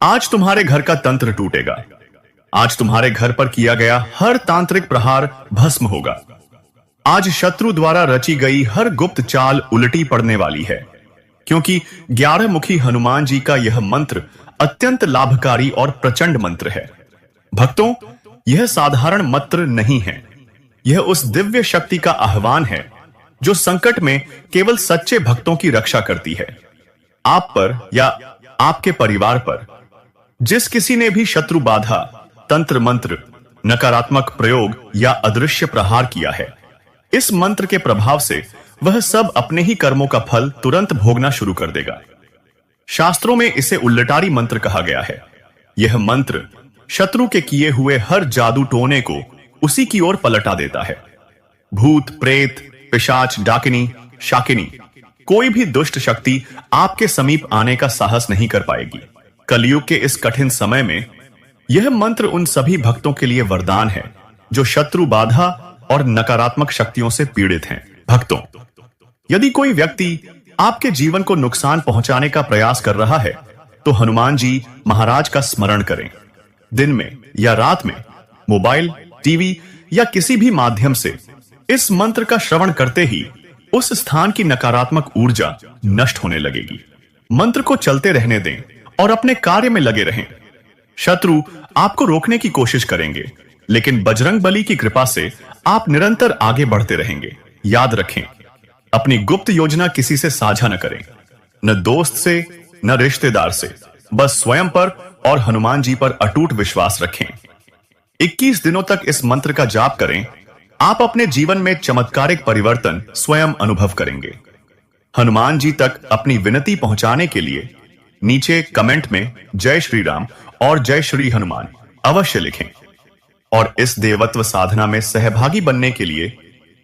आज तुम्हारे घर का तंत्र टूटेगा। आज तुम्हारे घर पर किया गया हर तांत्रिक प्रहार भस्म होगा। आज शत्रु द्वारा रची गई हर गुप्त चाल उलटी पड़ने वाली है, क्योंकि 11 मुखी हनुमान जी का यह मंत्र अत्यंत लाभकारी और प्रचंड मंत्र है। भक्तों, यह साधारण मंत्र नहीं है। यह उस दिव्य शक्ति का आह्वान है जो संकट में केवल सच्चे भक्तों की रक्षा करती है। आप पर या आपके परिवार पर जिस किसी ने भी शत्रु बाधा, तंत्र मंत्र, नकारात्मक प्रयोग या अदृश्य प्रहार किया है, इस मंत्र के प्रभाव से वह सब अपने ही कर्मों का फल तुरंत भोगना शुरू कर देगा। शास्त्रों में इसे उल्लटारी मंत्र कहा गया है। यह मंत्र शत्रु के किए हुए हर जादू टोने को उसी की ओर पलटा देता है। भूत, प्रेत, पिशाच, डाकिनी, शाकिनी, कोई भी दुष्ट शक्ति आपके समीप आने का साहस नहीं कर पाएगी। कलयुग के इस कठिन समय में यह मंत्र उन सभी भक्तों के लिए वरदान है जो शत्रु बाधा और नकारात्मक शक्तियों से पीड़ित हैं। भक्तों, यदि कोई व्यक्ति आपके जीवन को नुकसान पहुंचाने का प्रयास कर रहा है, तो हनुमान जी महाराज का स्मरण करें। दिन में या रात में मोबाइल, टीवी या किसी भी माध्यम से इस मंत्र का श्रवण करते ही उस स्थान की नकारात्मक ऊर्जा नष्ट होने लगेगी। मंत्र को चलते रहने दें और अपने कार्य में लगे रहें। शत्रु आपको रोकने की कोशिश करेंगे, लेकिन बजरंग बली की कृपा से आप निरंतर आगे बढ़ते रहेंगे। याद रखें, अपनी गुप्त योजना किसी से साझा न करें, न दोस्त से, न रिश्तेदार से। बस स्वयं पर और हनुमान जी पर अटूट विश्वास रखें। 21 दिनों तक इस मंत्र का जाप करें। आप अपने जीवन में चमत्कारिक परिवर्तन स्वयं अनुभव करेंगे। हनुमान जी तक अपनी विनती पहुंचाने के लिए नीचे कमेंट में जय श्री राम और जय श्री हनुमान अवश्य लिखें। और इस देवत्व साधना में सहभागी बनने के लिए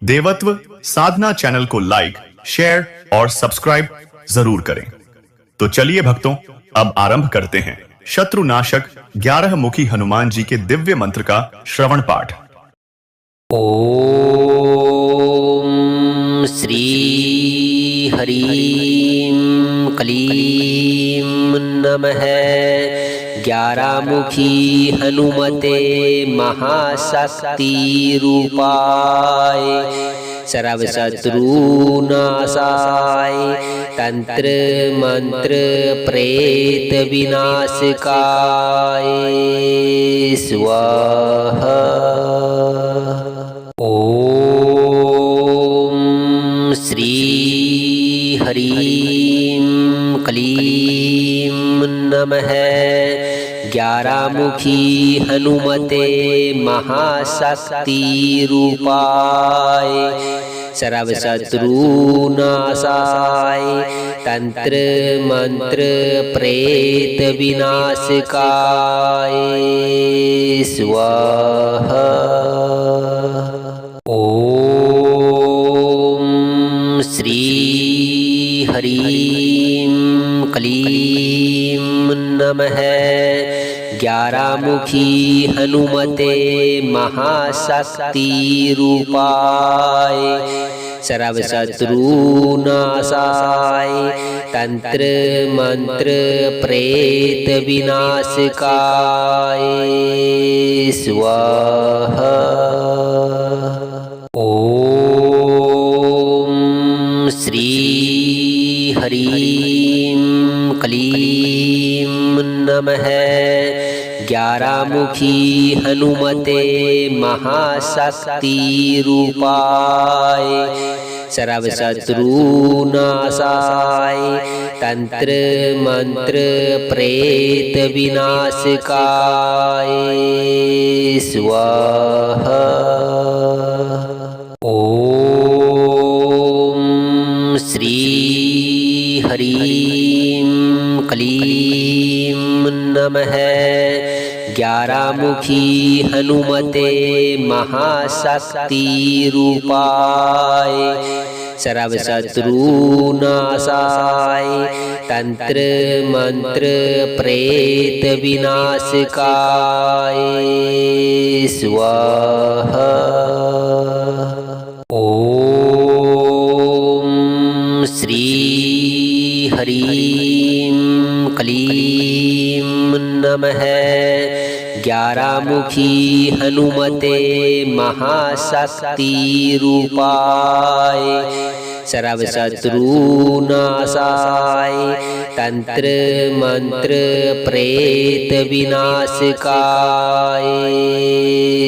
देवत्व साधना चैनल को लाइक, शेयर और सब्सक्राइब जरूर करें। तो चलिए भक्तों, अब आरंभ करते हैं शत्रुनाशक 11 मुखी हनुमान जी के दिव्य मंत्र का श्रवण पाठ। ओम श्री हरिम क्लीं नमः। 11 मुखी हनुमते महाशक्ति रूपाय सर्वशत्रुनाशाय तंत्र मंत्र प्रेत विनाशकाय स्वाहा। ओम श्री हरिम क्लीं नमः। 11 मुखी हनुमते महाशक्ति रूपाय सर्वशत्रुनाशाय तंत्र मंत्र प्रेत विनाशकाय स्वाहा। ओम श्री हरिम क्लीं नमः। 11 मुखी हनुमते महाशक्ति रूपाय सर्वशत्रुनाशाय तंत्र मंत्र प्रेत विनाशकाय स्वाहा। ओम श्री हरिम क्लीं नमः। 11 मुखी हनुमते महाशक्ति रूपाय सर्वशत्रुनाशाय तंत्र मंत्र प्रेत विनाशकाय स्वाहा। ओम श्री हरिम क्लीं नमः। 11 मुखी हनुमते महाशक्ति रूपाय सर्वशत्रुनाशाय तंत्र मंत्र प्रेत विनाशकाय स्वाहा। ओम श्री हरिम क्लीं नमः। 11मुखी हनुमते महाशक्ति रूपाय सर्वशत्रुनाशाय तंत्र मंत्र प्रेत विनाशकाय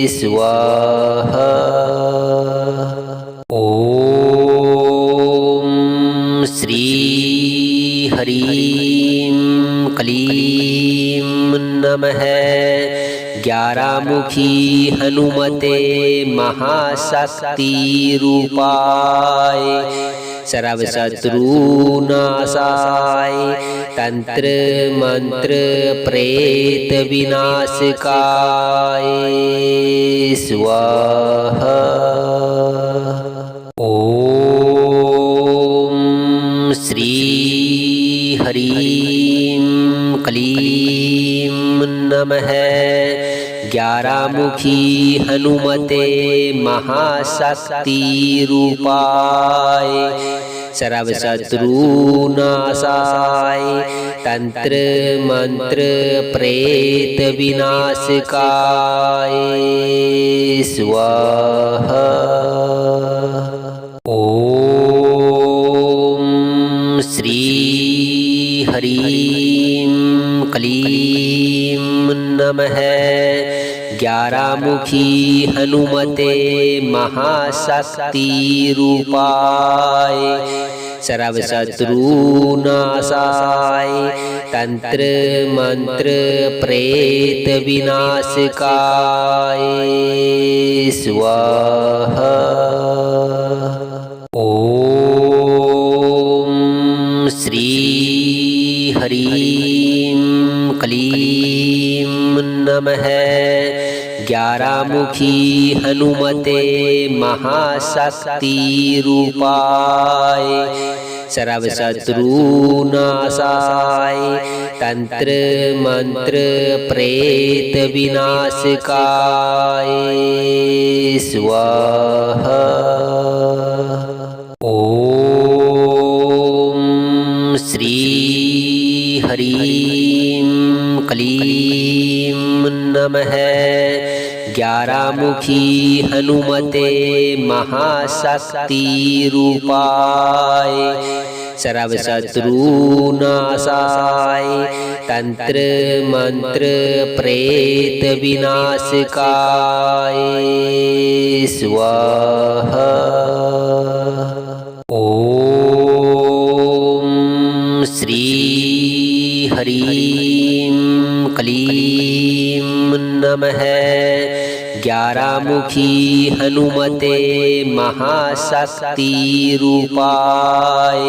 स्वाहा। ओम श्री हरिं क्लीं नमः। 11मुखी हनुमते महाशक्ति रूपाय सर्वशत्रुनाशाय तंत्र मंत्र प्रेत विनाशकाय स्वाहा। ओम श्री हरिं क्लीं नमः। 11मुखी हनुमते महाशक्ति रूपाय सर्वशत्रुनाशाय तंत्र मंत्र प्रेत विनाशकाय स्वाहा। ओम श्री हरिं क्लीं नमः। 11मुखी हनुमते महाशक्ति रूपाय सर्वशत्रुनाशाय तंत्र मंत्र प्रेत विनाशकाय स्वाहा। ओम श्री हरिं क्लीं नमः। 11मुखी हनुमते महाशक्ति रूपाय सर्वशत्रुनाशाय तंत्र मंत्र प्रेत विनाशकाय स्वाहा। ओम श्री हरिं क्लीं नमः। 11मुखी हनुमते महाशक्ति रूपाय सर्वशत्रुनाशाय तंत्र मंत्र प्रेत विनाशकाय स्वाहा। ओम श्री हरिं क्लीं नमः। 11मुखी हनुमते महाशक्ति रूपाय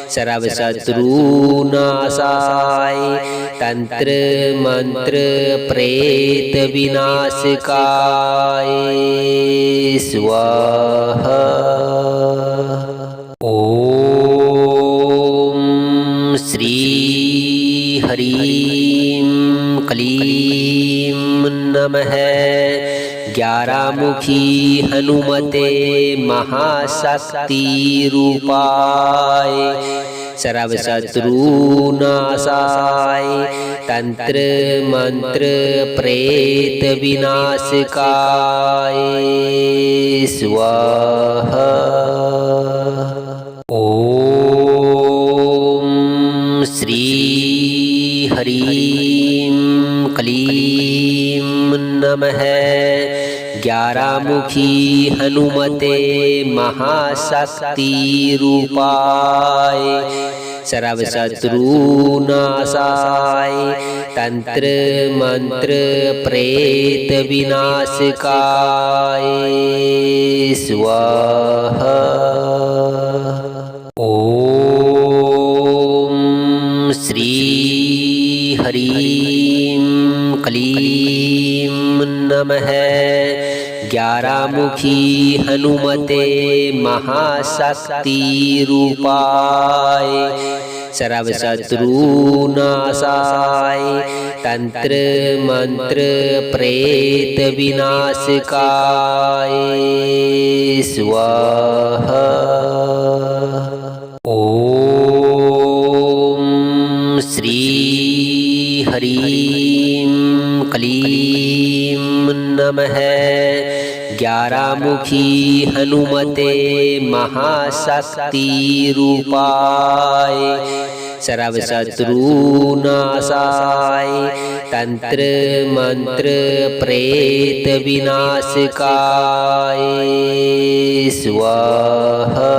सर्वशत्रुनाशाय तंत्र मंत्र प्रेत विनाशकाय स्वाहा। ओम श्री हरिं क्लीं नमः। 11मुखी हनुमते महाशक्ति रूपाय सर्वशत्रुनाशाय तंत्र मंत्र प्रेत विनाशकाय स्वाहा। ओम श्री हरिं क्लीं नमः। 11मुखी हनुमते महाशक्ति रूपाय सर्वशत्रुनाशाय तंत्र मंत्र प्रेत विनाशकाय स्वाहा। ओम श्री हरिं क्लीं नमः। 11मुखी हनुमते महाशक्ति रूपाय सर्वशत्रुनाशाय तंत्र मंत्र प्रेत विनाशकाय स्वाहा। ओम श्री हरि ह्रीं क्लीं नमः ग्यारहमुखी हनुमते महाशक्ति रूपाय सर्वशत्रुनाशाय तंत्र मंत्र प्रेत विनाशकाय स्वाहा।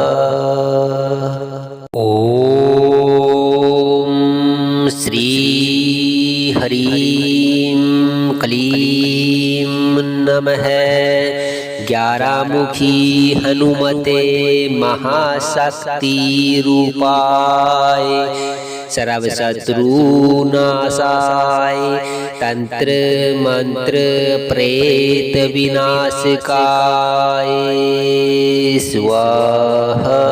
ओम श्री ह्रीं क्लीं नमः ग्यारहमुखी हनुमते महाशक्ति रूपाय सर्वशत्रुनाशाय तंत्र मंत्र प्रेत विनाशकाय स्वाहा।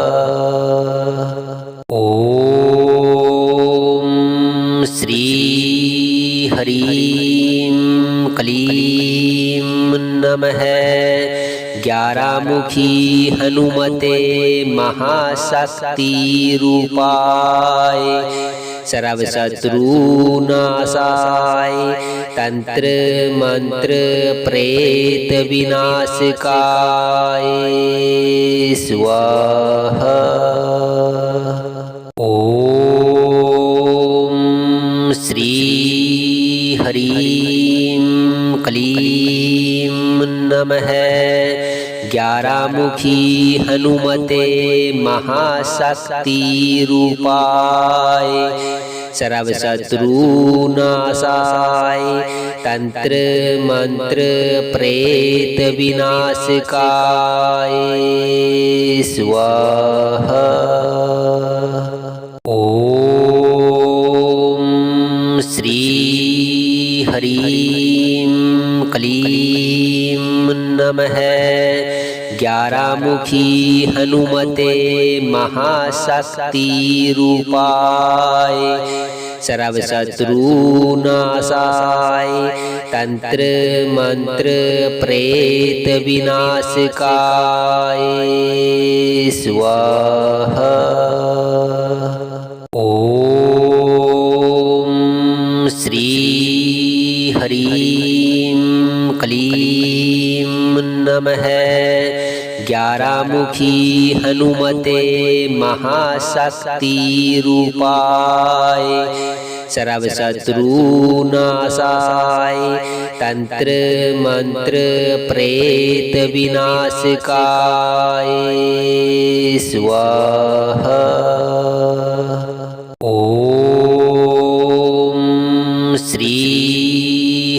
ओम श्री ह्रीं क्लीं नमः ग्यारहमुखी हनुमते महाशक्ति रूपाय सर्वशत्रुनाशाय तंत्र मंत्र प्रेत विनाशकाय स्वाहा। ओम श्री ह्रीं क्लीं नमः ग्यारहमुखी हनुमते महाशक्ति रूपाय सर्वशत्रुनाशाय तंत्र मंत्र प्रेत विनाशकाय स्वाहा। ओम श्री ह्रीं क्लीं नमः ग्यारहमुखी हनुमते महाशक्ति रूपाय सर्वशत्रुनाशाय तंत्र मंत्र प्रेत विनाशकाय स्वाहा। ओम श्री ह्रीं क्लीं नमः ग्यारहमुखी हनुमते महाशक्ति रूपाय सर्वशत्रुनाशाय तंत्र मंत्र प्रेत विनाशकाय स्वाहा। ओम श्री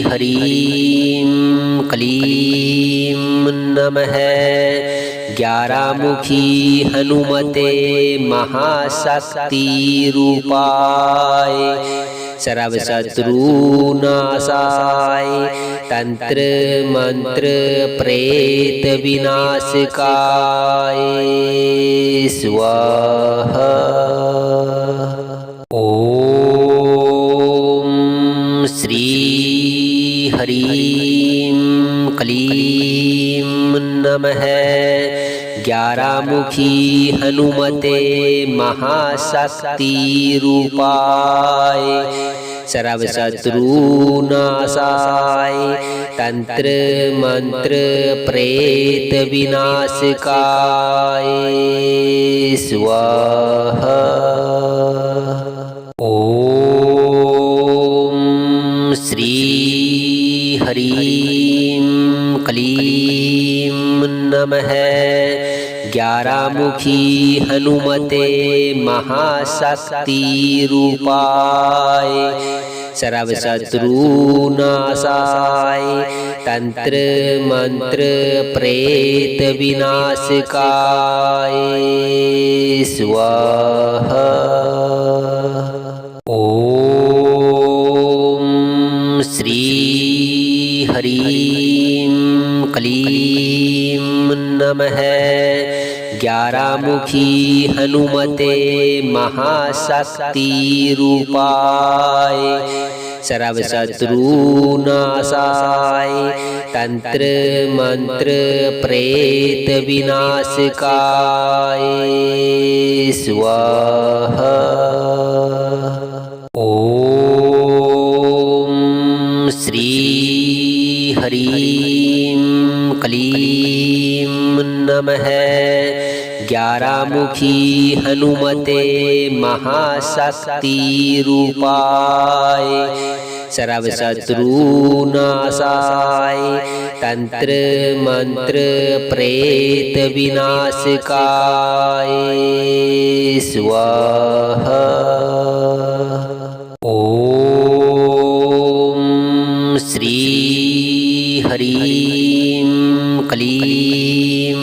ह्रीं क्लीं नमः ग्यारहमुखी हनुमते महाशक्ति रूपाय सर्वशत्रुनाशाय तंत्र मंत्र प्रेत विनाशकाय स्वाहा। ओम श्री ह्रीं क्लीं नमः ग्यारहमुखी हनुमते महाशक्ति रूपाय सर्वशत्रुनाशाय तंत्र मंत्र प्रेत विनाशकाय स्वाहा। ओम श्री ह्रीं क्लीं नमः ग्यारहमुखी हनुमते महाशक्ति रूपाय सर्वशत्रुनाशाय तंत्र मंत्र प्रेत विनाशकाय स्वाहा। ओम श्री ह्रीं क्लीं नमः ग्यारहमुखी हनुमते महाशक्ति रूपाय सर्वशत्रुनाशाय तंत्र मंत्र प्रेत विनाशकाय स्वाहा। ओम श्री हरीं क्लीं नमः 11मुखी हनुमते महाशक्ति रूपाय सर्व शत्रुनाशाय तंत्र मंत्र प्रेत विनाशकाय स्वाहा। ओम श्री हरीं क्लीं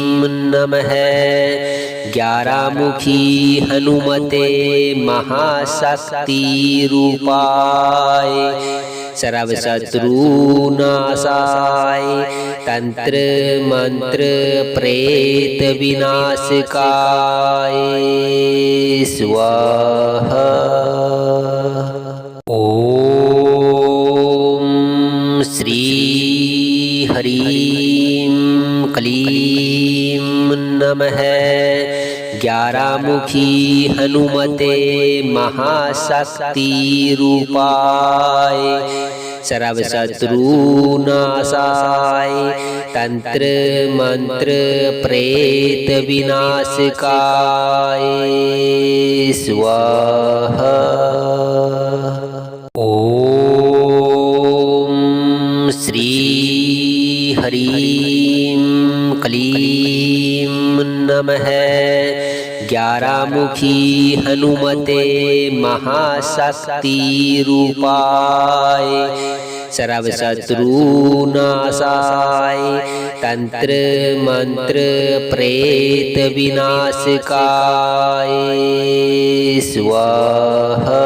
नमः 11मुखी हनुमते महाशक्ति रूपाय सर्व शत्रुनाशाय तंत्र मंत्र प्रेत विनाशकाय स्वाहा। ओम श्री हरीं क्लीं नमः 11मुखी हनुमते महाशक्ति रूपाय सर्व शत्रुनाशाय तंत्र मंत्र प्रेत विनाशकाय स्वाहा। ओम श्री हरीं क्लीं नमः 11मुखी हनुमते महाशक्ति रूपाय सर्व शत्रुनाशाय तंत्र मंत्र प्रेत विनाशकाय स्वाहा।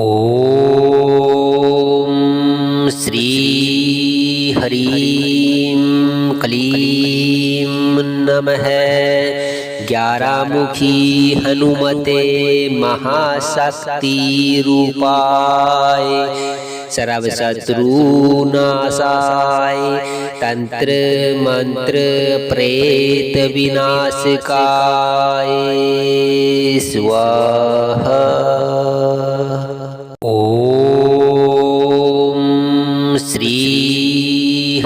ओम श्री हरीं क्लीं नमः 11मुखी हनुमते महाशक्ति रूपाय सर्व शत्रुनाशाय तंत्र मंत्र प्रेत विनाशकाय स्वाहा। ओम श्री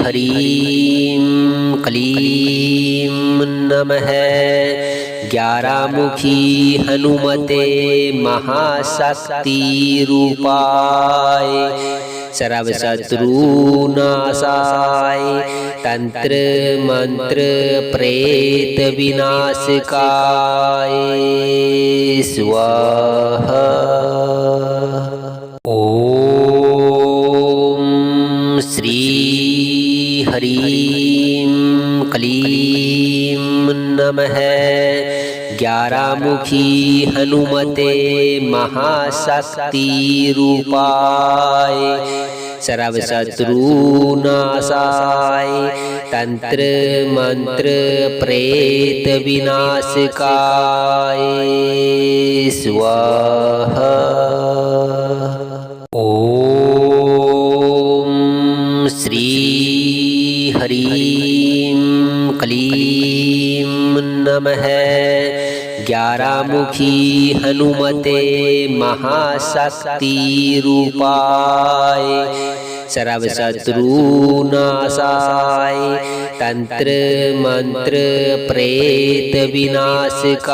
हरीं क्लीं नमः 11मुखी हनुमते महाशक्ति रूपाय सर्व शत्रुनाशाय तंत्र मंत्र प्रेत विनाशकाय स्वाहा। ओम श्री हरीं क्लीं नमः 11मुखी हनुमते महाशक्ति रूपाय सर्व शत्रुनाशाय तंत्र मंत्र प्रेत विनाशकाय स्वाहा। ओम श्री हरीं क्लीं नमः 11मुखी हनुमते महाशक्ति रूपाय सर्व शत्रुनाशाय तंत्र मंत्र प्रेत विनाशकाय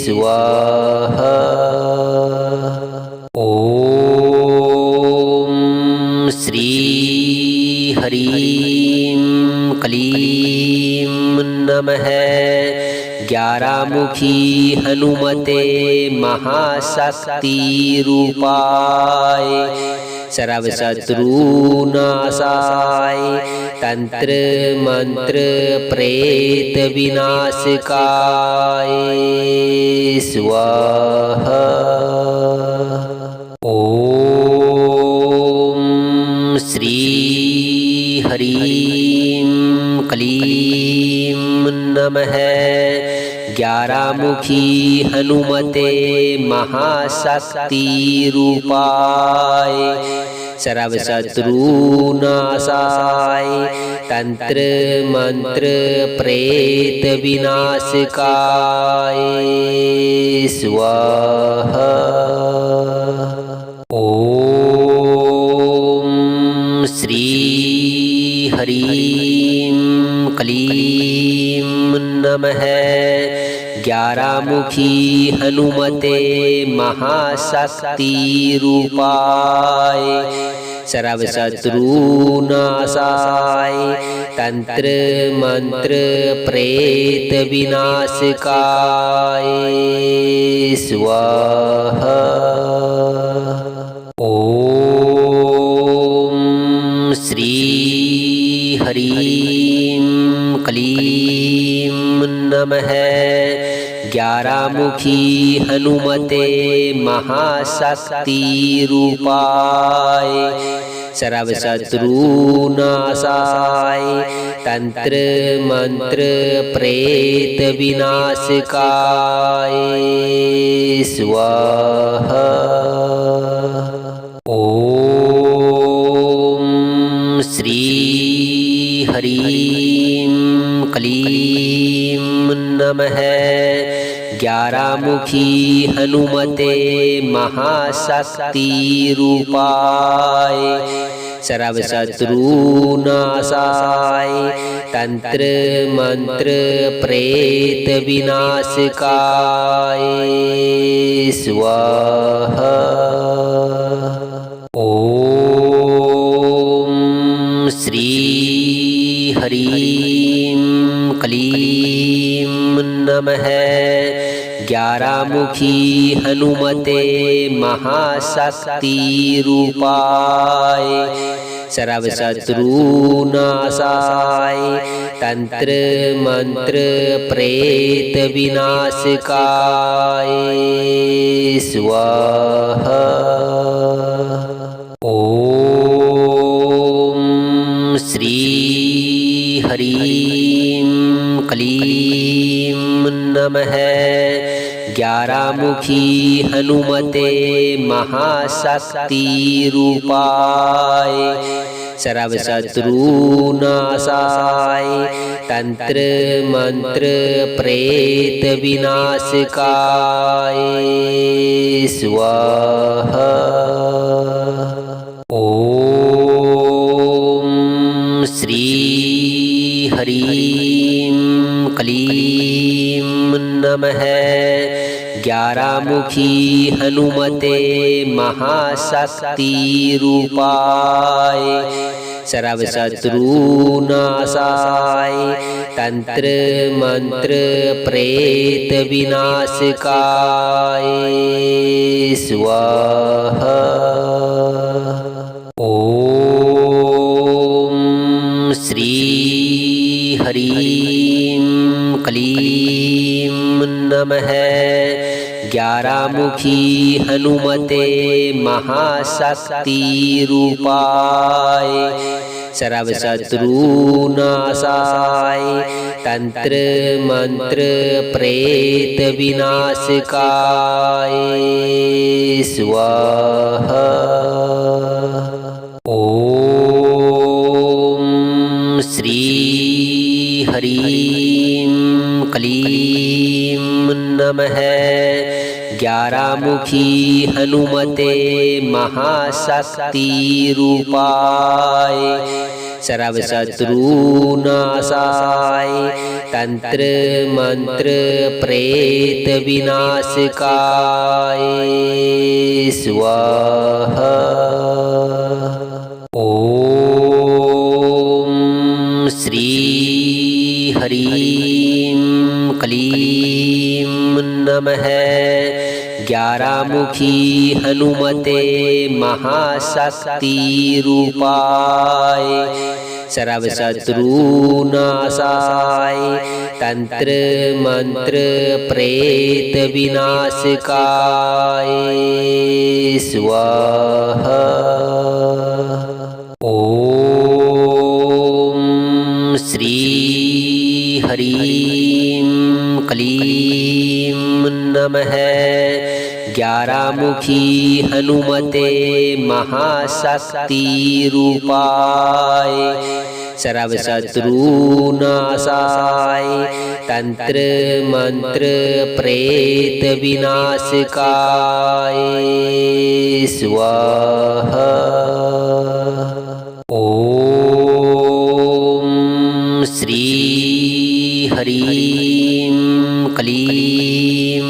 स्वाहा। ओम श्री हरीं क्लीं नमः 11मुखी हनुमते महाशक्ति रूपाय सर्व शत्रुनाशाय तंत्र मंत्र प्रेत विनाशकाय स्वाहा। ओम श्री हरीं क्लीं नमः 11मुखी हनुमते महाशक्ति रूपाय सर्व शत्रुनाशाय तंत्र मंत्र प्रेत विनाशकाय स्वाहा। ओम श्री हरीं क्लीं नमः 11मुखी हनुमते महाशक्ति रूपाय सर्वशत्रुनाशाय तंत्र मंत्र प्रेत विनाशकाय स्वाहा। ओम श्री हरीं क्लीं नमः 11मुखी हनुमते महाशक्ति रूपाय सर्वशत्रुनाशाय तंत्र मंत्र प्रेत विनाशकाय स्वाहा। ओम श्री हरीं क्लीं नमः 11मुखी हनुमते महाशक्ति रूपाय सर्वशत्रुनाशाय तंत्र मंत्र प्रेत विनाशकाय स्वाहा। ओम श्री हरीं क्लीं नमः 11मुखी हनुमते महाशक्ति रूपाय सर्वशत्रुनाशाय तंत्र मंत्र प्रेत विनाशकाय स्वाहा। ओम श्री हरीं क्लीं नमः 11मुखी हनुमते महाशक्ति रूपाय सर्वशत्रुनाशाय तंत्र मंत्र प्रेत विनाशकाय स्वाहा। ओम श्री हरीं क्लीं नमः 11मुखी हनुमते महाशक्ति रूपाय सर्वशत्रुनाशाय तंत्र मंत्र प्रेत विनाशकाय स्वाहा। ओम श्री हरीं क्लीं नमः 11मुखी हनुमते महाशक्ति रूपाय सर्वशत्रुनाशाय तंत्र मंत्र प्रेत विनाशकाय स्वाहा। ओम श्री हरीं क्लीं नमः 11मुखी हनुमते महाशक्ति रूपाय सर्वशत्रुनाशाय तंत्र मंत्र प्रेत विनाशकाय स्वाहा। ओम श्री हरीं क्लीं नमः 11मुखी हनुमते महाशक्ति रूपाय सर्वशत्रुनाशाय तंत्र मंत्र प्रेत विनाशकाय स्वाहा। ओम श्री हरीं क्लीं नमः 11मुखी हनुमते महाशक्ति रूपाय सर्व शत्रुनाशाय तंत्र मंत्र प्रेत विनाशकाय स्वाहा। ओम श्री हरिं क्लीं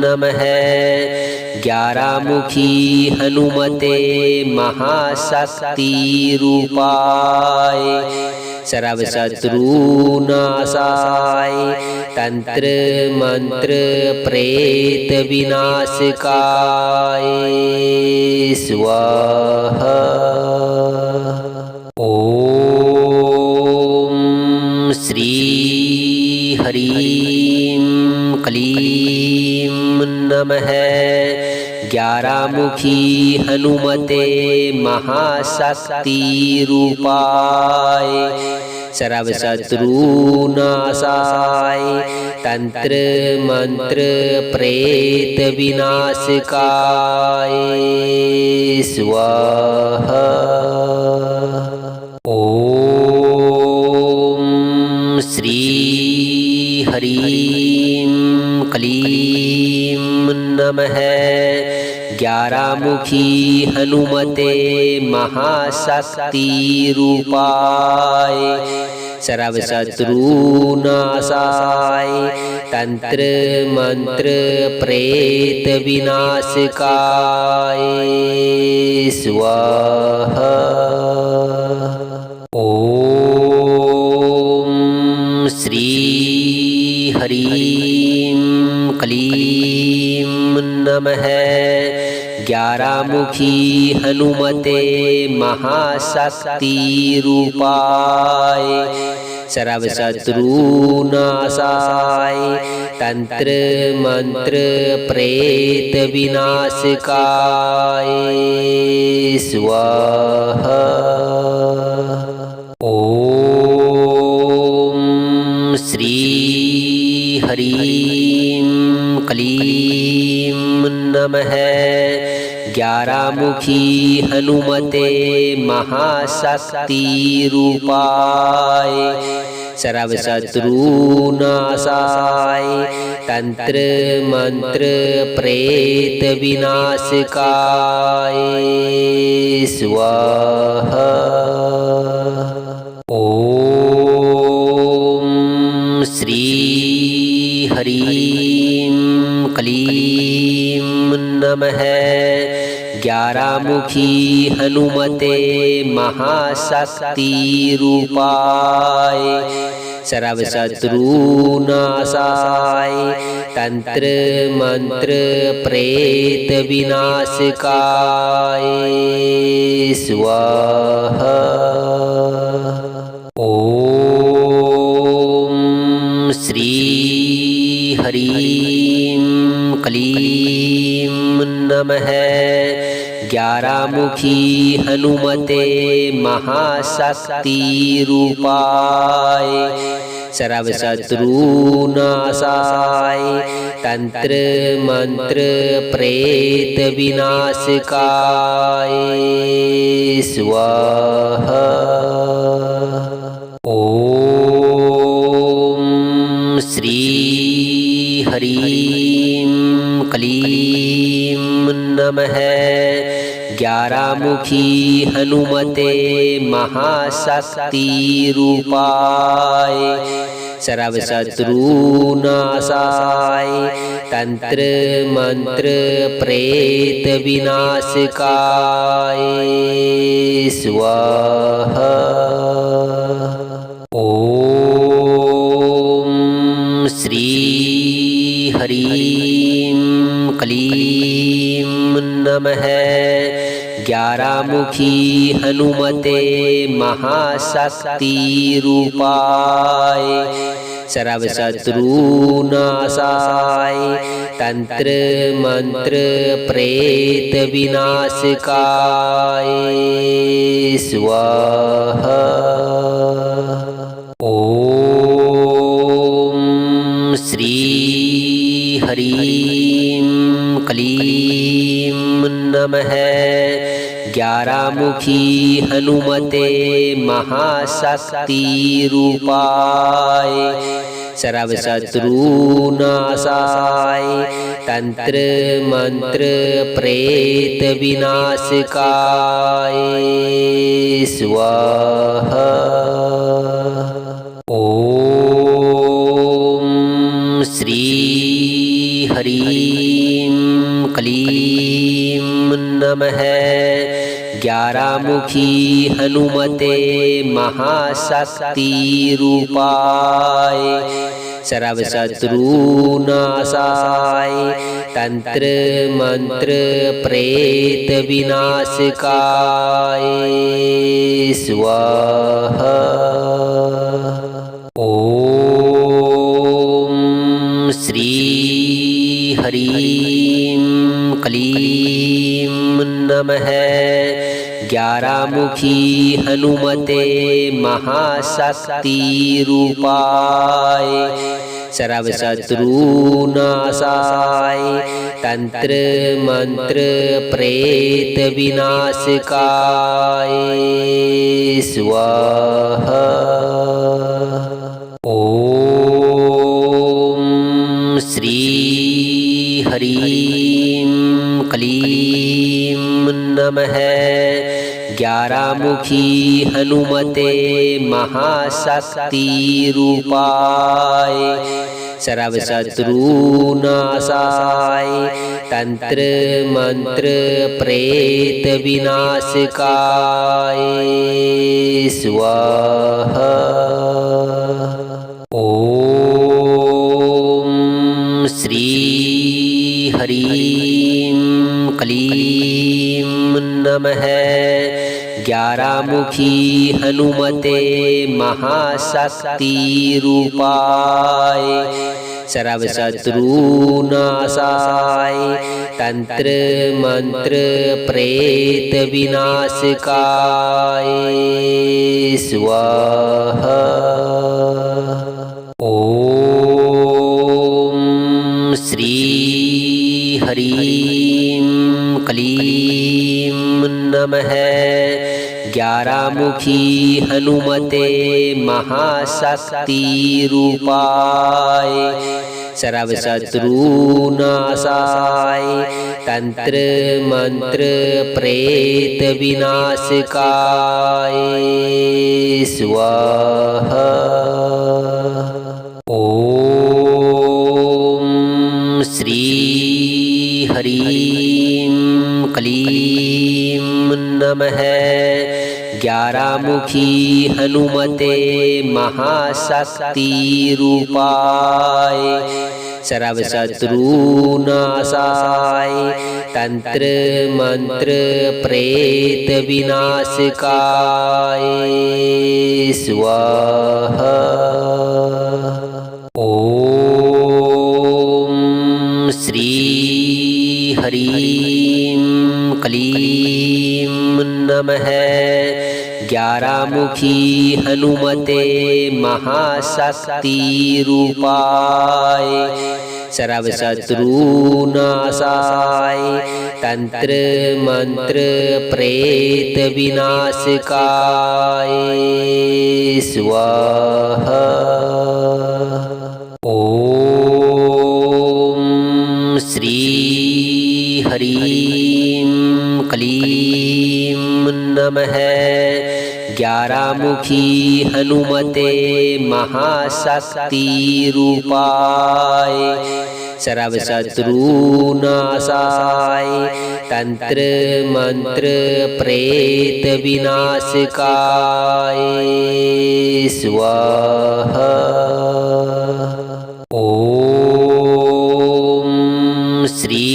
नमः। 11 मुखी हनुमते महाशक्ति रूपाय सर्व शत्रुनाशाय तंत्र मंत्र प्रेत विनाशकाय स्वाहा। ओम श्री हरिं क्लीं नमः। 11 मुखी हनुमते महाशक्ति रूपाय सर्व शत्रुनाशाय तंत्र मंत्र प्रेत विनाशकाय स्वाहा। ओम श्री हरिं क्लीं नमः। 11 मुखी हनुमते महाशक्ति रूपाय सर्व शत्रुनाशाय तंत्र मंत्र प्रेत विनाशकाय स्वाहा। ओम श्री हरिं क्लीं नमः। 11 मुखी हनुमते महाशक्ति रूपाय सर्व शत्रुनाशाय तंत्र मंत्र प्रेत विनाशकाय स्वाहा। ओम श्री हरिं क्लीं नमः। 11 मुखी हनुमते महाशक्ति रूपाय सर्व शत्रुनाशाय तंत्र मंत्र प्रेत विनाशकाय स्वाहा। ओम श्री हरिं क्लीं नमः। 11 मुखी हनुमते महाशक्ति रूपाय सर्व शत्रुनाशाय तंत्र मंत्र प्रेत विनाशकाय स्वाहा। ओम श्री हरिं क्लीं नमः। 11 मुखी हनुमते महाशक्ति रूपाय सर्व शत्रुनाशाय तंत्र मंत्र प्रेत विनाशकाय स्वाहा। ओम श्री हरिं क्लीं नमः। 11 मुखी हनुमते महाशक्ति रूपाय सर्व शत्रुनाशाय तंत्र मंत्र प्रेत विनाशकाय स्वाहा। ओम श्री हरिं क्लीं नमः। 11 मुखी हनुमते महाशक्ति रूपाय सर्व शत्रुनाशाय तंत्र मंत्र प्रेत विनाशकाय स्वाहा। ओम श्री हरिं क्लीं नमः ग्यारहमुखी हनुमते महाशक्ति रूपाय सर्वशत्रुनाशाय तंत्र मंत्र प्रेत विनाशकाय स्वाहा। ओम श्री हरीं क्लीं नमः ग्यारहमुखी हनुमते महाशक्ति रूपाय सर्वशत्रुनाशाय तंत्र मंत्र प्रेत विनाशकाय स्वाहा। ओम श्री हरीं क्लीं नमः ग्यारहमुखी हनुमते महाशक्ति रूपाय सर्वशत्रुनाशाय तंत्र मंत्र प्रेत विनाशकाय स्वाहा। ओम श्री हरीं क्लीं नमः ग्यारहमुखी हनुमते महाशक्ति रूपाय सर्वशत्रुनाशाय तंत्र मंत्र प्रेत विनाशकाय स्वाहा। ओम श्री हरीं क्लीं नमः ग्यारहमुखी हनुमते महाशक्ति रूपाय सर्वशत्रुनाशाय तंत्र मंत्र प्रेत विनाशकाय स्वाहा। ओम श्री हरीं क्लीं नमः ग्यारहमुखी हनुमते महाशक्ति रूपाय सर्वशत्रुनाशाय तंत्र मंत्र प्रेत विनाशकाय स्वाहा। ओम श्री हरीं क्लीं नमः ग्यारहमुखी हनुमते महाशक्ति रूपाय सर्वशत्रुनाशाय तंत्र मंत्र प्रेत विनाशकाय स्वाहा। ओम श्री हरीं क्लीं नमः ग्यारहमुखी हनुमते महाशक्ति रूपाय सर्वशत्रुनाशाय तंत्र मंत्र प्रेत विनाशकाय स्वाहा। ओम श्री हरीं क्लीं नमः ग्यारहमुखी हनुमते महाशक्ति रूपाय सर्वशत्रुनाशाय तंत्र मंत्र प्रेत विनाशकाय स्वाहा। ओम श्री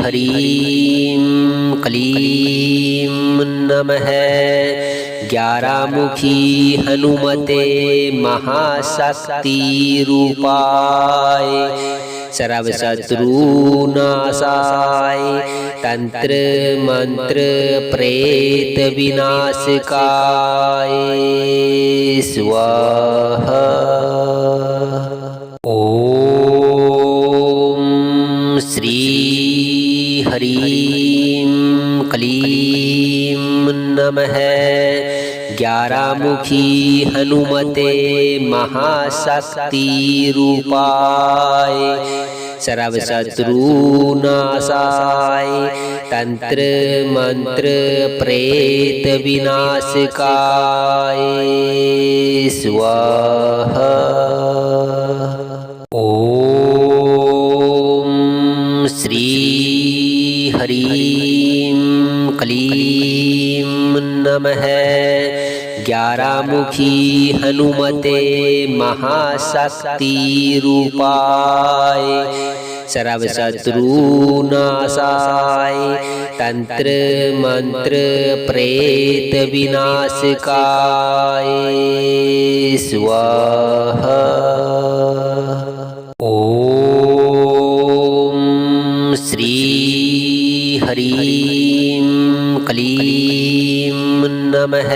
हरीं क्लीं नमः ग्यारहमुखी हनुमते महाशक्ति रूपाय सर्वशत्रुनाशाय तंत्र मंत्र प्रेत विनाशकाय स्वाहा। ओम श्री हरि क्लीं नमः। 11मुखी हनुमते महाशक्ति रूपाय सर्वशत्रुनाशाय तंत्र मंत्र प्रेत विनाशकाय स्वाहा। ओम श्री हरिं क्लीं नमः। 11मुखी हनुमते महाशक्ति रूपाय सर्वशत्रुनाशाय तंत्र मंत्र प्रेत विनाशकाय स्वाहा। ओम श्री हरिं क्लीं नमः।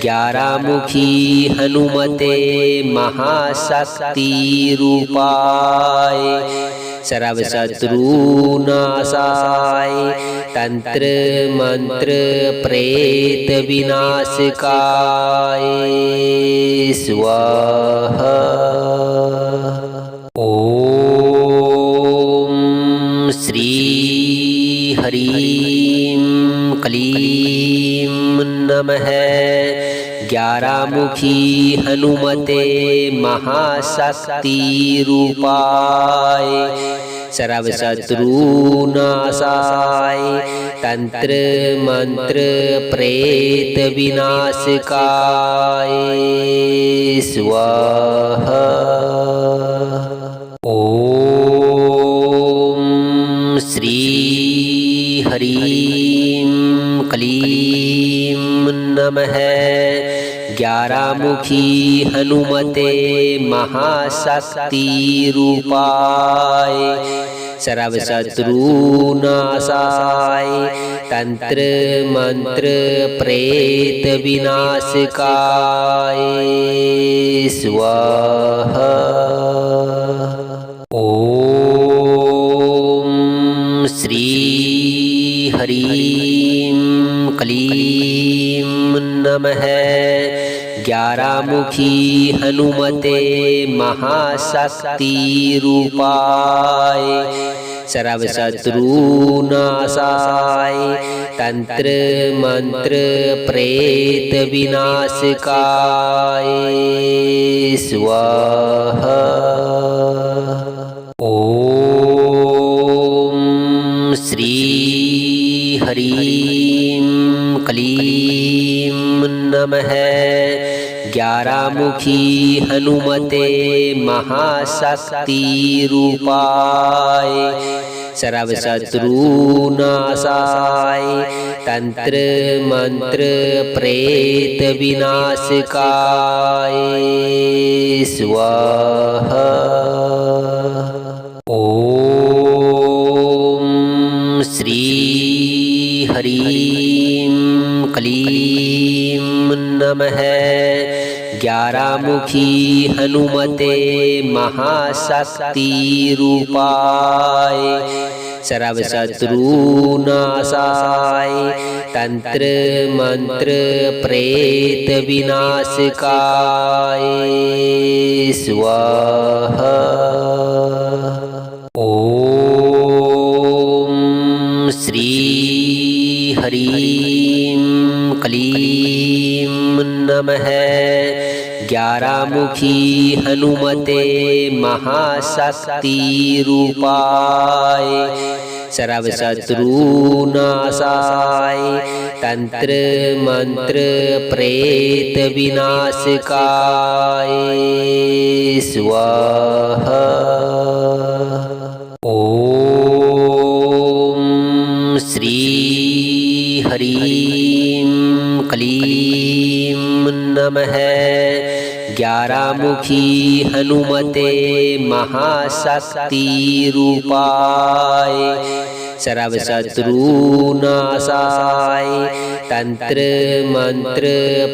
11मुखी हनुमते महाशक्ति रूपाय सर्वशत्रुनाशाय तंत्र मंत्र प्रेत विनाशकाय स्वाहा। ओम श्री हरिं क्लीं नमः। 11मुखी हनुमते महाशक्ति रूपाय सर्वशत्रुनाशाय तंत्र मंत्र प्रेत विनाशकाय स्वाहा। ओम श्री हरिं क्लीं नमः। 11मुखी हनुमते महाशक्ति रूपाय सर्वशत्रुनाशाय तंत्र मंत्र प्रेत विनाशकाय स्वाहा। ओम श्री हरिं क्लीं नमः। 11मुखी हनुमते महाशक्ति रूपाय सर्वशत्रुनाशाय तंत्र मंत्र प्रेत विनाशकाय स्वाहा। ओम श्री हरिं क्लीं नमः। 11मुखी हनुमते महाशक्ति रूपाय सर्वशत्रुनाशाय तंत्र मंत्र प्रेत विनाशकाय स्वाहा। ओम श्री हरिं क्लीं नमः। 11मुखी हनुमते महाशक्ति रूपाय सर्वशत्रुनाशाय तंत्र मंत्र प्रेत विनाशकाय स्वाहा। ओम श्री हरिं क्लीं नमः। 11मुखी हनुमते महाशक्ति रूपाय सर्वशत्रुनाशाय तंत्र मंत्र प्रेत विनाशकाय स्वाहा। ओम श्री हरिं क्लीं नमः। 11मुखी हनुमते महाशक्ति रूपाय सर्वशत्रुनाशाय तंत्र मंत्र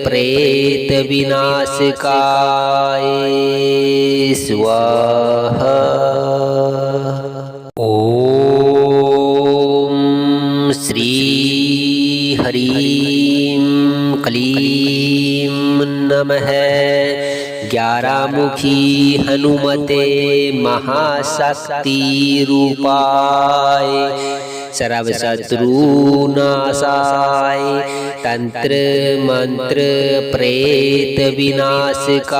प्रेत विनाशकाय स्वाहा। ओम श्री हरीं क्लीं नमः। 11मुखी हनुमते महाशक्ति रूपाय सर्वशत्रुनाशाय तंत्र मंत्र प्रेत विनाशकाय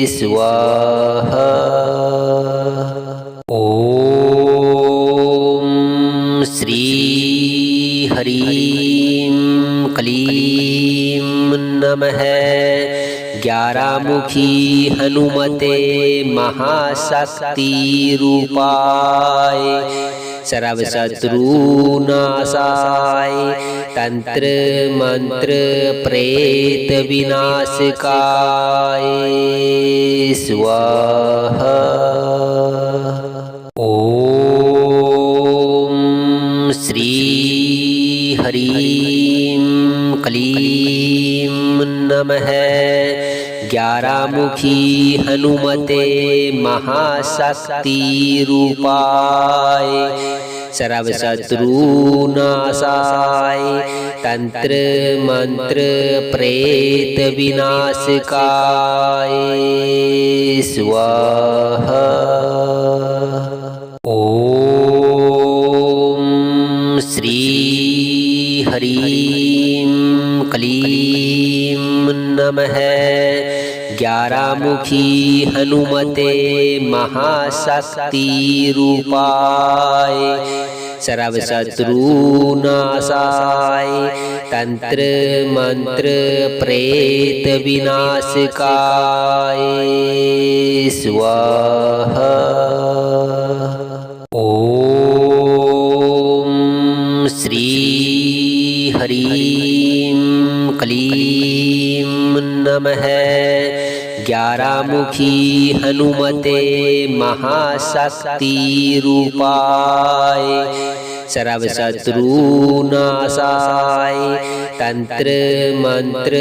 स्वाहा। ओम श्री हरीं क्लीं नमः। 11मुखी हनुमते महाशक्ति रूपाय सर्वशत्रुनाशाय तंत्र मंत्र प्रेत विनाशकाय स्वाहा। ओम श्री हरीं क्लीं नमः। 11मुखी हनुमते महाशक्ति रूपाय सर्वशत्रुनाशाय तंत्र मंत्र प्रेत विनाशकाय स्वाहा। ओम श्री हरीं क्लीं नमः। 11मुखी हनुमते महाशक्ति रूपाय सर्वशत्रुनाशाय तंत्र मंत्र प्रेत विनाशकाय स्वाहा। ओम श्री हरीं क्लीं नमः। 11मुखी हनुमते महाशक्ति रूपाय सर्वशत्रुनाशाय तंत्र मंत्र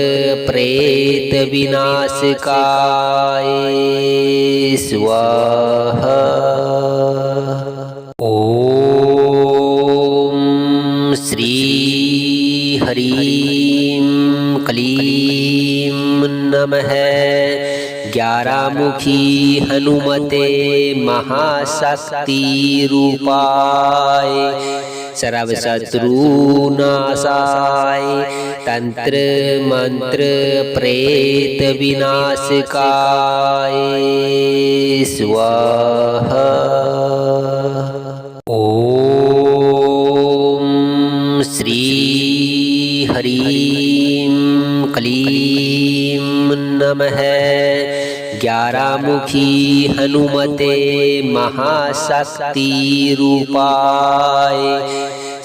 प्रेत विनाशकाय स्वाहा। ओम श्री हरीं क्लीं नमः। 11मुखी हनुमते महाशक्ति रूपाय सर्वशत्रुनाशाय तंत्र मंत्र प्रेत विनाशकाय स्वाहा। ओम श्री हरीं क्लीं नमः। 11मुखी हनुमते महाशक्ति रूपाय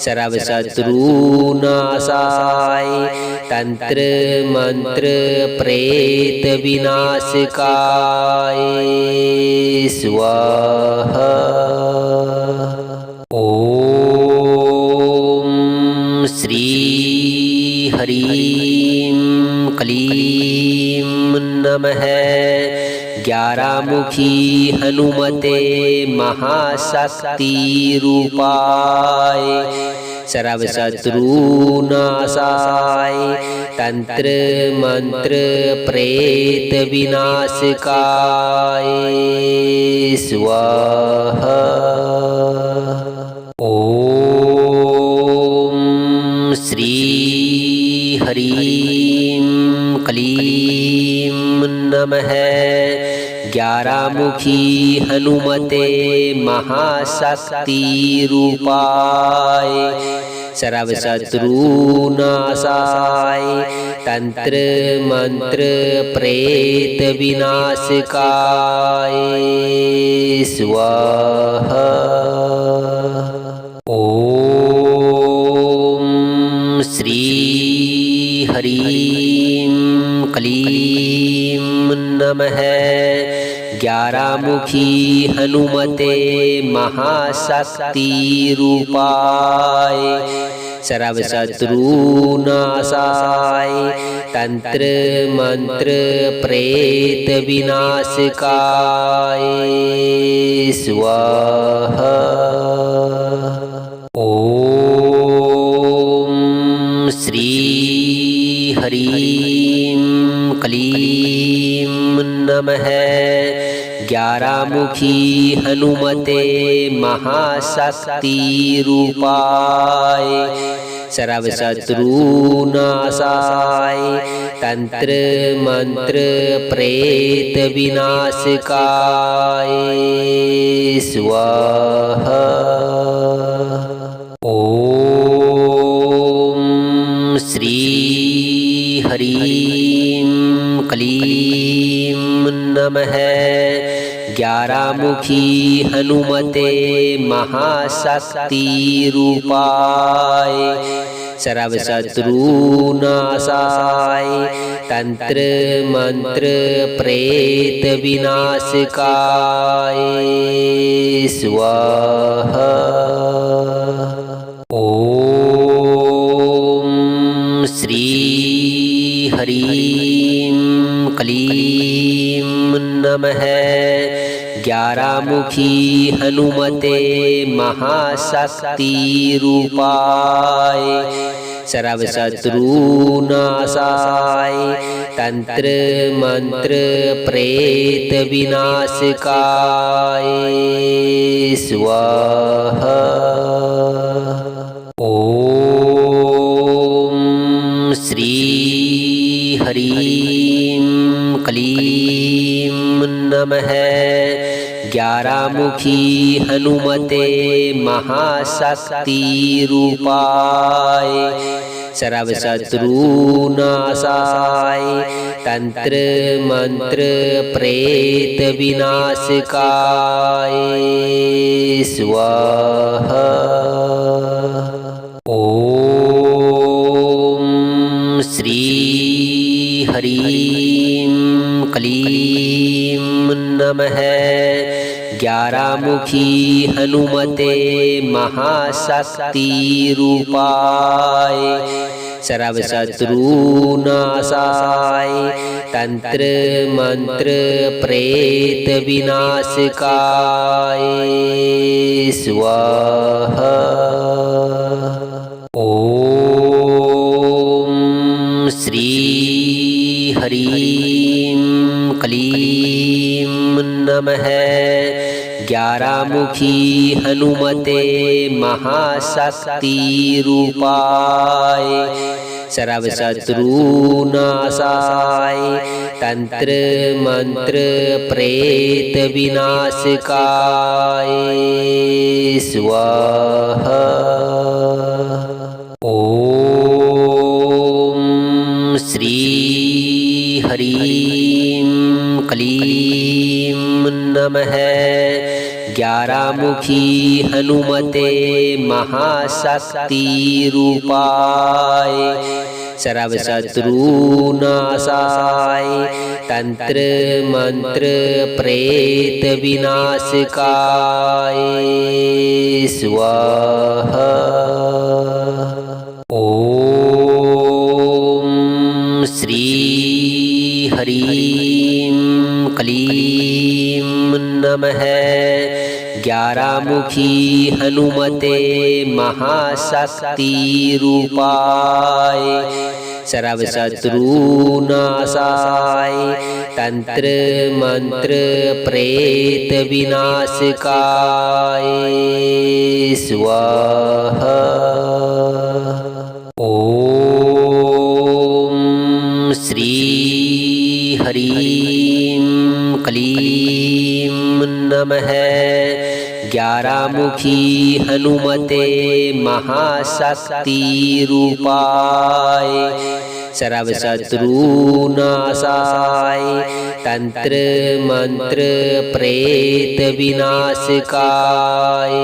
सर्वशत्रुनाशाय तंत्र मंत्र प्रेत विनाशकाय स्वाहा। ओम श्री हरीं क्लीं नमः। 11मुखी हनुमते महाशक्ति रूपाय सर्वशत्रुनाशाय तंत्र मंत्र प्रेत विनाशकाय स्वाहा। ओम श्री हरीं क्लीं नमः। 11मुखी हनुमते महाशक्ति रूपाय सर्वशत्रुनाशाय तंत्र मंत्र प्रेत विनाशकाय स्वाहा। ओम श्री हरीं क्लीं नमः। 11मुखी हनुमते महाशक्ति रूपाय सर्वशत्रुनाशाय तंत्र मंत्र प्रेत विनाशकाय स्वाहा। ओम श्री हरीं क्लीं नमः। 11मुखी हनुमते महाशक्ति रूपाय सर्वशत्रुनाशाय तंत्र मंत्र प्रेत विनाशकाय स्वाहा। ओम श्री हरीं क्लीं नमः। 11मुखी हनुमते महाशक्ति रूपाय सर्वशत्रुनाशाय तंत्र मंत्र प्रेत विनाशकाय स्वाहा। ओम श्री हरीं क्लीं नमः। 11मुखी हनुमते महाशक्ति रूपाय सर्वशत्रुनाशाय तंत्र मंत्र प्रेत विनाशकाय स्वाहा। ओम श्री हरीं क्लीं नमः। 11मुखी हनुमते महाशक्ति रूपाय सर्वशत्रुनाशाय तंत्र मंत्र प्रेत विनाशकाय स्वाहा। ओम श्री हरीं क्लीं नमः। 11मुखी हनुमते महाशक्ति रूपाय सर्वशत्रुनाशाय तंत्र मंत्र प्रेत विनाशकाय स्वाहा। ओम श्री हरीं क्लीं नमः। 11मुखी हनुमते महाशक्ति रूपाय सर्वशत्रुनाशाय तंत्र मंत्र प्रेत विनाशकाय स्वाहा। ओम श्री हरीं क्लीं नमः। 11मुखी हनुमते महाशक्ति रूपाय सर्वशत्रुनाशाय तंत्र मंत्र प्रेत विनाशकाय स्वाहा। ओम श्री हरीं क्लीं नमः। 11मुखी हनुमते महाशक्ति रूपाय सर्वशत्रुनाशाय तंत्र मंत्र प्रेत विनाशकाय स्वाहा। ओम श्री हरीं क्लीं नमः। 11मुखी हनुमते महाशक्ति रूपाय सर्वशत्रुनाशाय तंत्र मंत्र प्रेत विनाशकाय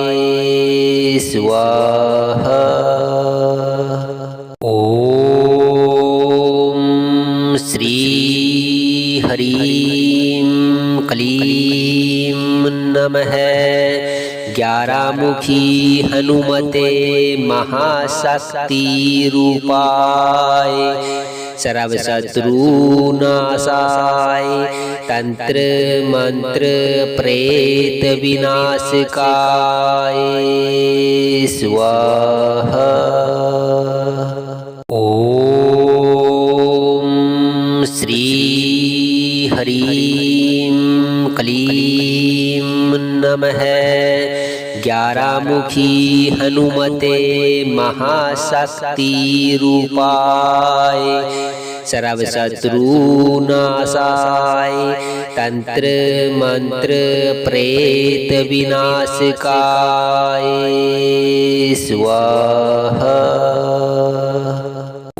स्वाहा। ओम श्री हरीं क्लीं नमः। 11मुखी हनुमते महाशक्ति रूपाय सर्वशत्रुनाशाय तंत्र मंत्र प्रेत विनाशकाय स्वाहा। नमः। 11मुखी हनुमते महाशक्ति रूपाय सर्वशत्रुनाशाय तंत्र मंत्र प्रेत विनाशकाय स्वाहा।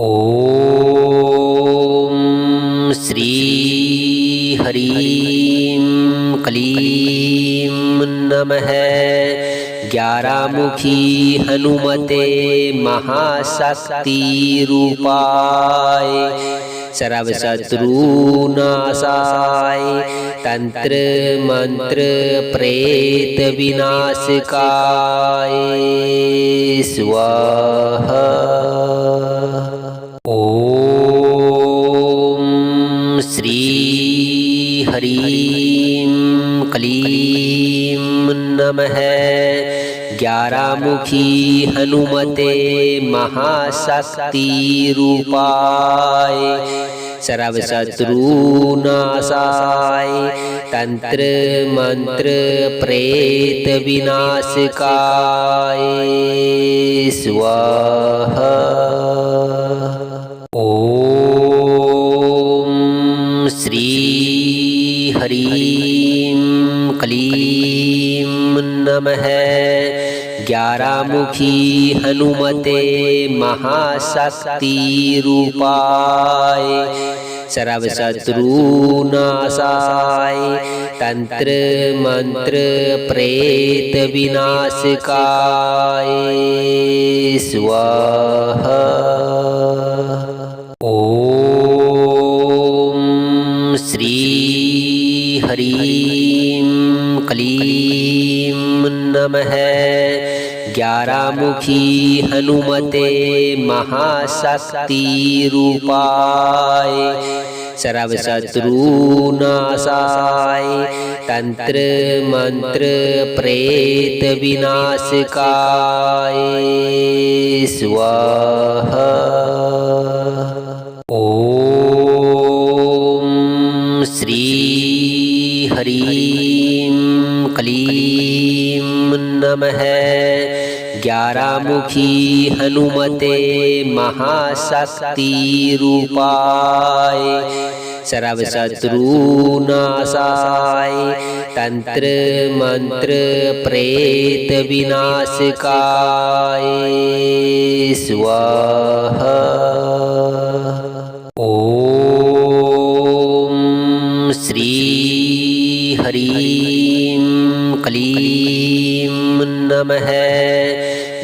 ओम श्री हरिं क्लीं नमः। 11मुखी हनुमते महाशक्ति रूपाय सर्वशत्रुनाशाय तंत्र मंत्र प्रेत विनाशकाय स्वाहा। ओम श्री हरिं क्लीं नमः। 11मुखी हनुमते महाशक्ति रूपाय सर्वशत्रुनाशाय तंत्र मंत्र प्रेत विनाशकाय स्वाहा। ओम श्री हरिं क्लीं नमः। 11मुखी हनुमते महाशक्ति रूपाय सर्वशत्रुनाशाय तंत्र मंत्र प्रेत विनाशकाय स्वाहा। ओम श्री हरिं क्लीं नमः। 11मुखी हनुमते महाशक्ति रूपाय सर्वशत्रुनाशाय तंत्र मंत्र प्रेत विनाशकाय स्वाहा। ओम श्री हरिं क्लीं नमः। 11मुखी हनुमते महाशक्ति रूपाय सर्वशत्रुनाशाय तंत्र मंत्र प्रेत विनाशकाय स्वाहा। ओम श्री हरिं क्लीं नमः।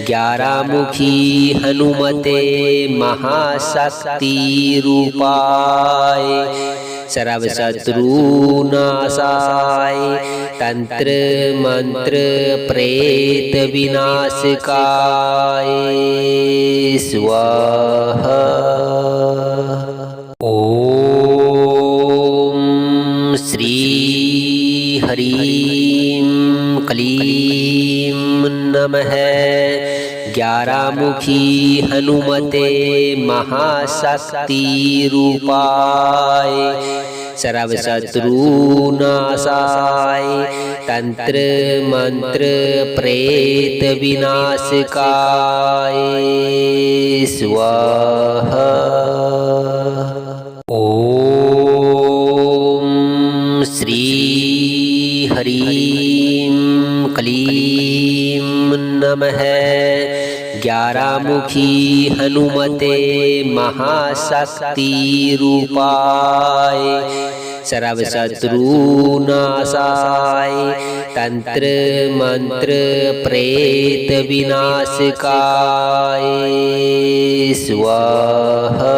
11मुखी हनुमते महाशक्ति रूपाय सर्वशत्रुनाशाय तंत्र मंत्र प्रेत विनाशकाय स्वाहा। ओम श्री हरिं क्लीं नमः। 11मुखी हनुमते महाशक्ति रूपाय सर्वशत्रुनाशाय तंत्र मंत्र प्रेत विनाशकाय स्वाहा। ओम श्री हरिं क्लीं नमः। 11मुखी हनुमते महाशक्ति रूपाय सर्वशत्रुनाशाय तंत्र मंत्र प्रेत विनाशकाय स्वाहा।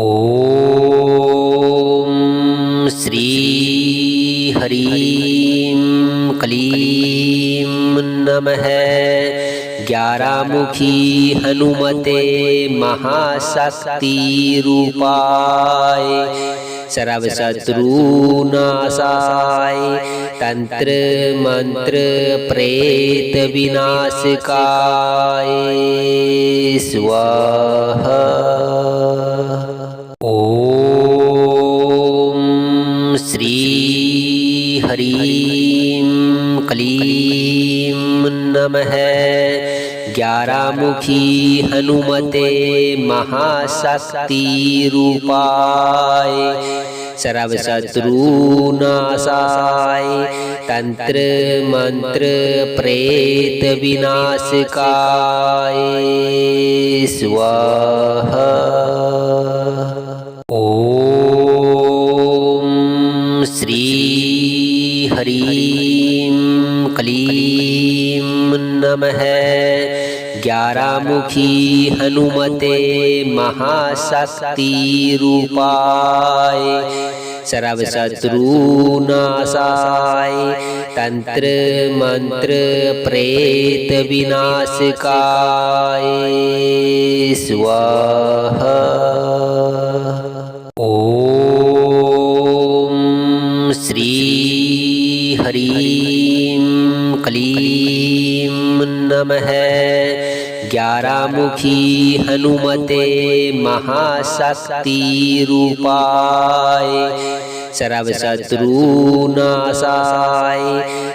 ओम श्री हरिं क्लीं नमः। 11मुखी हनुमते महाशक्ति रूपाय सर्वशत्रुनाशाय तंत्र मंत्र प्रेत विनाशकाय स्वाहा। ओम श्री हरि नमः। 11मुखी हनुमते महाशक्ति रूपाय सर्वशत्रुनाशाय तंत्र मंत्र प्रेत विनाशकाय स्वाहा। ओम श्री हरिं क्लीं नमः। 11मुखी हनुमते महाशक्ति रूपाय सर्वशत्रुनाशाय तंत्र मंत्र प्रेत विनाशकाय स्वाहा। ओम श्री हरिं क्लीं नमः। 11मुखी हनुमते महाशक्ति रूपाय सर्वशत्रुनाशाय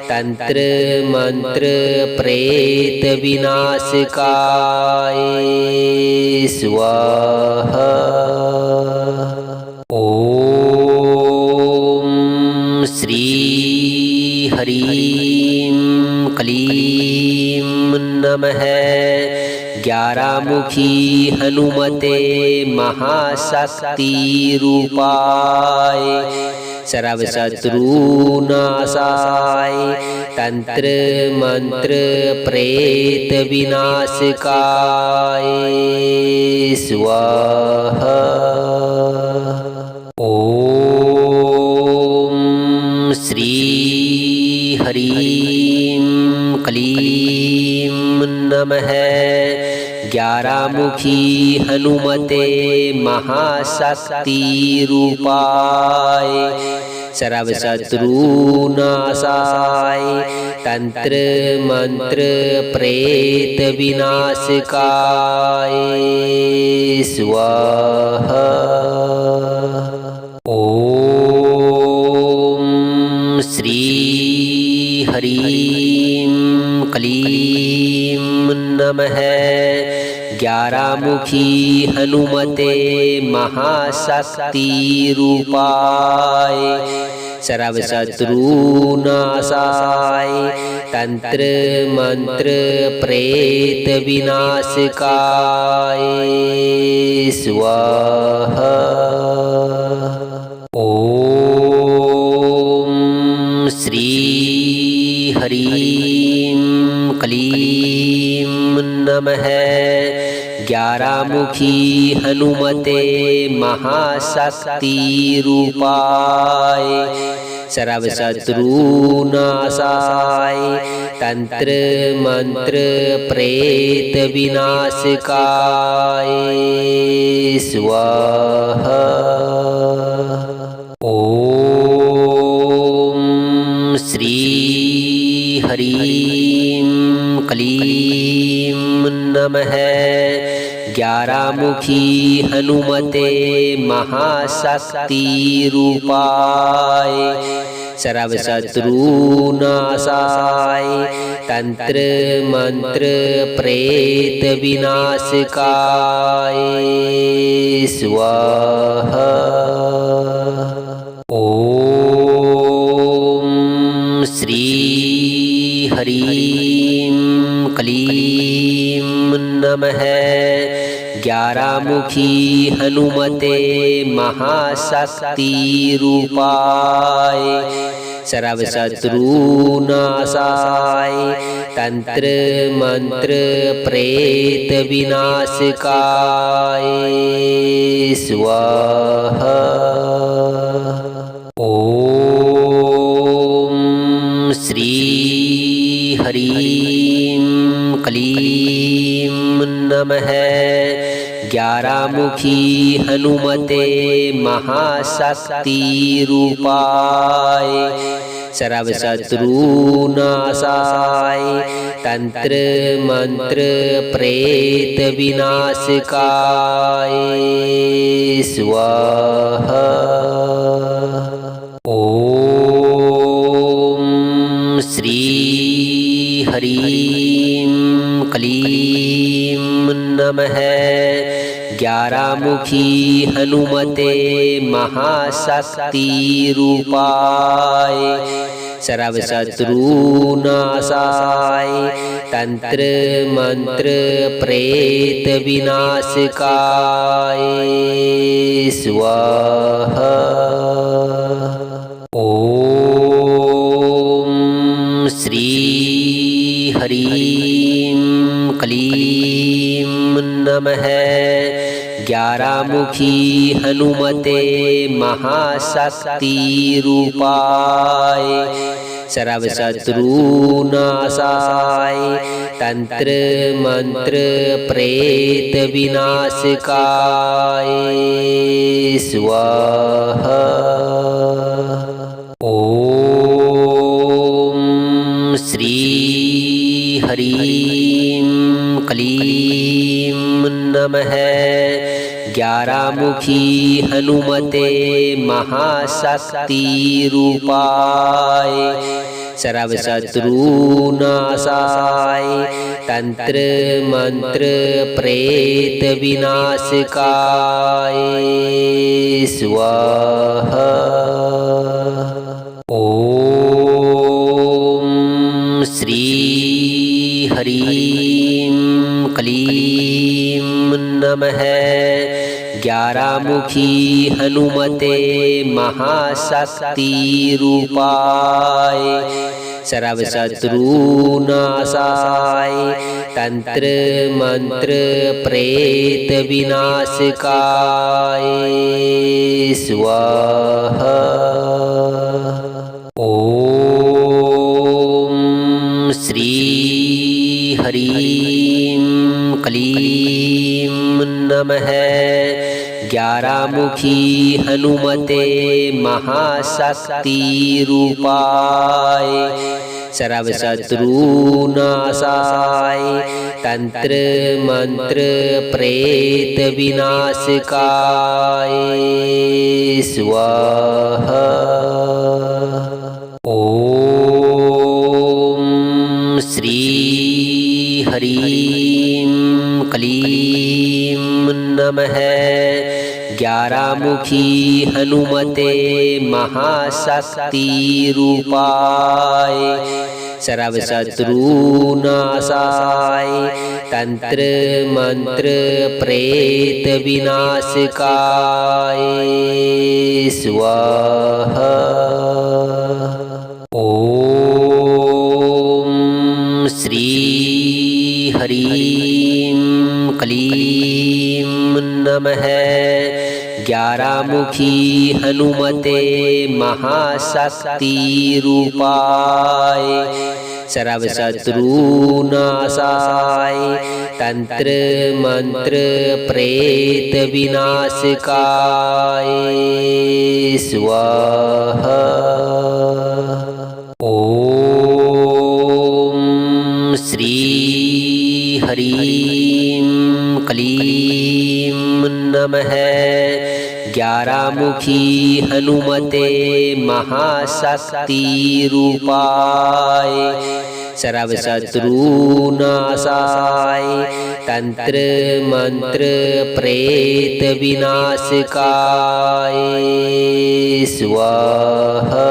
तंत्र मंत्र प्रेत विनाशकाय स्वाहा। ओम श्री हरिं क्लीं नमः। 11मुखी हनुमते महाशक्ति रूपाय सर्वशत्रुनाशाय तंत्र मंत्र प्रेत विनाशकाय स्वाहा। ओम श्री हरिं क्लीं नमः। 11मुखी हनुमते महाशक्ति रूपाय सर्वशत्रुनाशाय तंत्र मंत्र प्रेत विनाशकाय स्वाहा। ओम श्री हरिं क्लीं नमः। 11मुखी हनुमते महाशक्ति रूपाय सर्वशत्रुनाशाय तंत्र मंत्र प्रेत विनाशकाय स्वाहा। ओम श्री हरिं क्लीं नमः। 11मुखी हनुमते महाशक्ति रूपाय सर्वशत्रुनाशाय तंत्र मंत्र प्रेत विनाशकाय स्वाहा। ओम श्री हरिं क्लीं नमः। 11मुखी हनुमते महाशक्ति रूपाय सर्वशत्रुनाशाय तंत्र मंत्र प्रेत विनाशकाय स्वाहा। ओम श्री हरिं क्लीं नमः। 11मुखी हनुमते महाशक्ति रूपाय सर्वशत्रुनाशाय तंत्र मंत्र प्रेत विनाशकाय स्वाहा। ओम श्री हरिं क्लीं नमः। 11मुखी हनुमते महाशक्ति रूपाय सर्वशत्रुनाशाय तंत्र मंत्र प्रेत विनाशकाय स्वाहा। ओम श्री हरिं क्लीं नमः। 11मुखी हनुमते महाशक्ति रूपाय सर्वशत्रुनाशाय तंत्र मंत्र प्रेत विनाशकाय स्वाहा। ओम श्री हरिं क्लीं नमः। 11मुखी हनुमते महाशक्ति रूपाय सर्वशत्रुनाशाय तंत्र मंत्र प्रेत विनाशकाय स्वाहा। ओम श्री हरिं क्लीं नमः। 11मुखी हनुमते महाशक्ति रूपाय सर्वशत्रुनाशाय तंत्र मंत्र प्रेत विनाशकाय स्वाहा। ओम श्री हरिं क्लीं नमः। 11मुखी हनुमते महाशक्ति रूपाय सर्वशत्रुनाशाय तंत्र मंत्र प्रेत विनाशकाय स्वाहा। ओम श्री हरिं क्लीं नमः। 11मुखी हनुमते महाशक्ति रूपाय सर्वशत्रुनाशाय तंत्र मंत्र प्रेत विनाशकाय स्वाहा। ओम श्री हरिं क्लीं नमः। 11मुखी हनुमते महाशक्ति रूपाय सर्वशत्रुनाशाय तंत्र मंत्र प्रेत विनाशकाय स्वाहा। ओम श्री हरिं क्लीं नमः। 11मुखी हनुमते महाशक्ति रूपाय सर्वशत्रुनाशाय तंत्र मंत्र प्रेत विनाशकाय स्वाहा। ओम श्री हरिं क्लीं नमः। 11मुखी हनुमते महाशक्ति रूपाय सर्वशत्रुनाशाय तंत्र मंत्र प्रेत विनाशकाय स्वाहा।